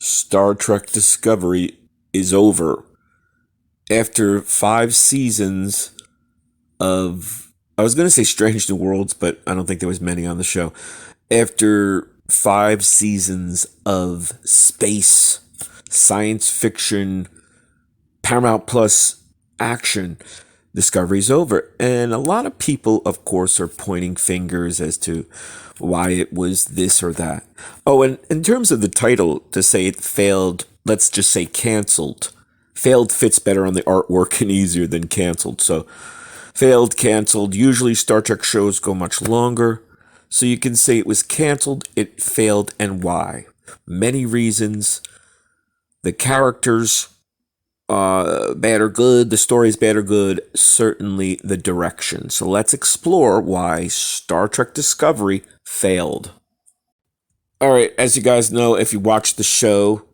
Star Trek Discovery is over. After 5 seasons of, I was going to say Strange New Worlds, but I don't think there was many on the show. After 5 seasons of space, science fiction, Paramount Plus action, Discovery's over. And a lot of people, of course, are pointing fingers as to why it was this or that. Oh, and in terms of the title, to say it failed, let's just say canceled. Failed fits better on the artwork and easier than canceled. So, failed, canceled. Usually Star Trek shows go much longer. So you can say it was canceled, it failed, and why. Many reasons. The characters, bad or good, the story's bad or good, certainly the direction. So let's explore why Star Trek Discovery failed. All right, as you guys know, if you watch the show,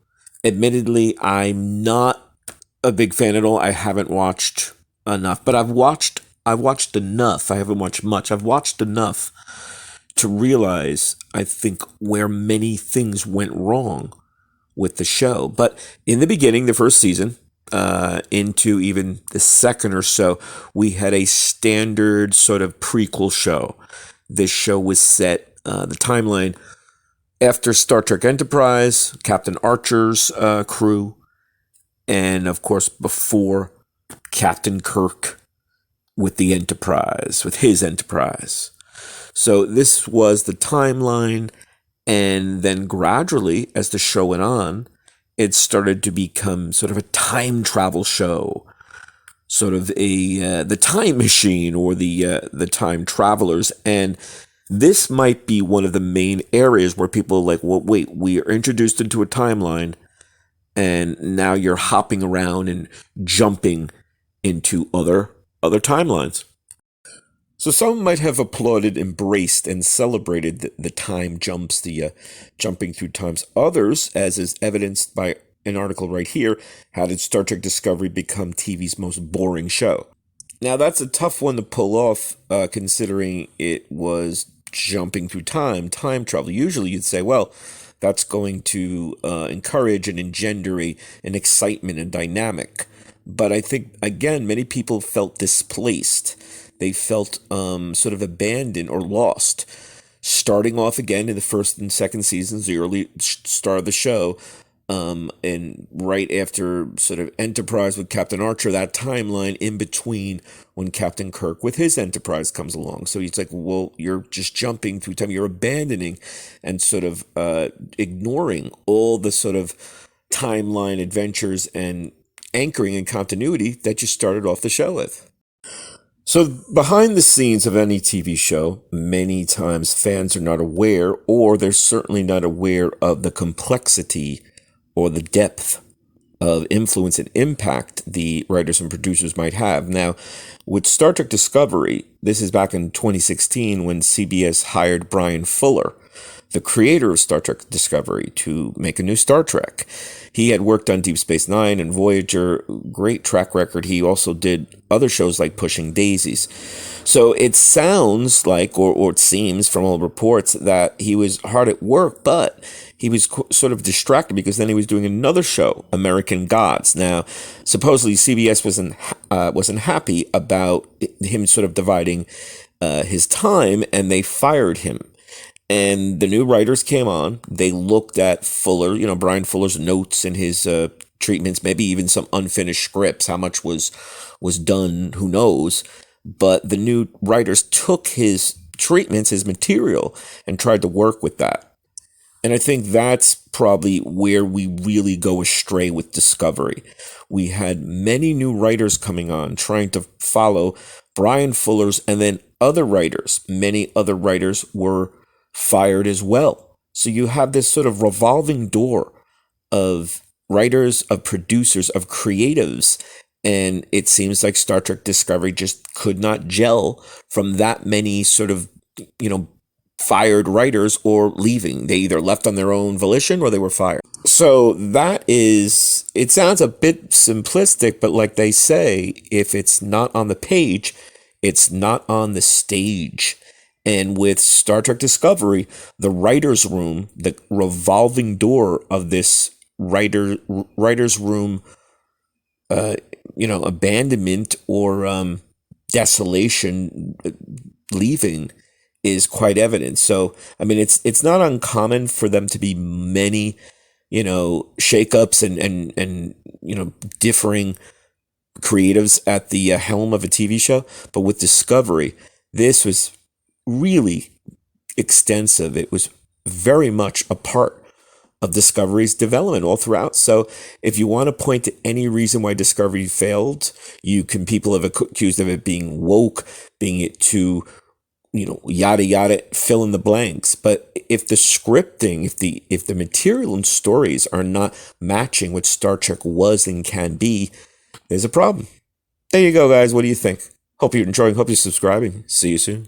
admittedly, I'm not a big fan at all. I haven't watched enough, but I've watched enough. I haven't watched much. I've watched enough to realize, I think, where many things went wrong with the show. But in the beginning, the first season, into even the second or so, we had a standard sort of prequel show. This show was set, the timeline, after Star Trek Enterprise, Captain Archer's crew, and of course before Captain Kirk with the Enterprise, with his Enterprise. So this was the timeline, and then gradually, as the show went on, it started to become sort of a time travel show, sort of the time machine or the time travelers. And this might be one of the main areas where people are like, well, wait, we are introduced into a timeline, and now you're hopping around and jumping into other timelines. So some might have applauded, embraced, and celebrated the time jumps, the jumping through times. Others, as is evidenced by an article right here, how did Star Trek Discovery become TV's most boring show? Now that's a tough one to pull off, considering it was jumping through time travel. Usually you'd say, well, that's going to encourage and engender an excitement and dynamic. But I think, again, many people felt displaced. They felt sort of abandoned or lost. Starting off again in the first and second seasons, the early start of the show, and right after sort of Enterprise with Captain Archer, that timeline in between when Captain Kirk with his Enterprise comes along. So he's like, well, you're just jumping through time. You're abandoning and sort of ignoring all the sort of timeline adventures and anchoring and continuity that you started off the show with. So behind the scenes of any TV show, many times fans are not aware, or they're certainly not aware of the complexity or the depth of influence and impact the writers and producers might have. Now, with Star Trek Discovery, this is back in 2016 when CBS hired Bryan Fuller, the creator of Star Trek Discovery, to make a new Star Trek. He had worked on Deep Space Nine and Voyager, great track record. He also did other shows like Pushing Daisies. So it sounds like, or it seems from all reports, that he was hard at work, but he was sort of distracted because then he was doing another show, American Gods. Now, supposedly CBS wasn't happy about him sort of dividing his time, and they fired him. And the new writers came on. They looked at Fuller, Bryan Fuller's notes and his treatments, maybe even some unfinished scripts. How much was done, who knows? But the new writers took his treatments, his material, and tried to work with that. And I think that's probably where we really go astray with Discovery. We had many new writers coming on, trying to follow Bryan Fuller's, and then other writers. Many other writers were fired as well. So you have this sort of revolving door of writers, of producers, of creatives, and it seems like Star Trek Discovery just could not gel from that many sort of, fired writers or leaving. They either left on their own volition or they were fired. So it sounds a bit simplistic, but like they say, if it's not on the page, it's not on the stage. And with Star Trek Discovery, the writer's room, the revolving door of this writer's room, abandonment or desolation, leaving is quite evident. So, I mean, it's not uncommon for them to be many, shakeups and differing creatives at the helm of a TV show. But with Discovery, this was really extensive. It was very much a part of Discovery's development all throughout. So if you want to point to any reason why Discovery failed, people have accused of it being woke, being it too, yada yada, fill in the blanks. But if the scripting, if the material and stories are not matching what Star Trek was and can be, there's a problem. There you go, guys. What do you think? Hope you're enjoying. Hope you're subscribing. See you soon.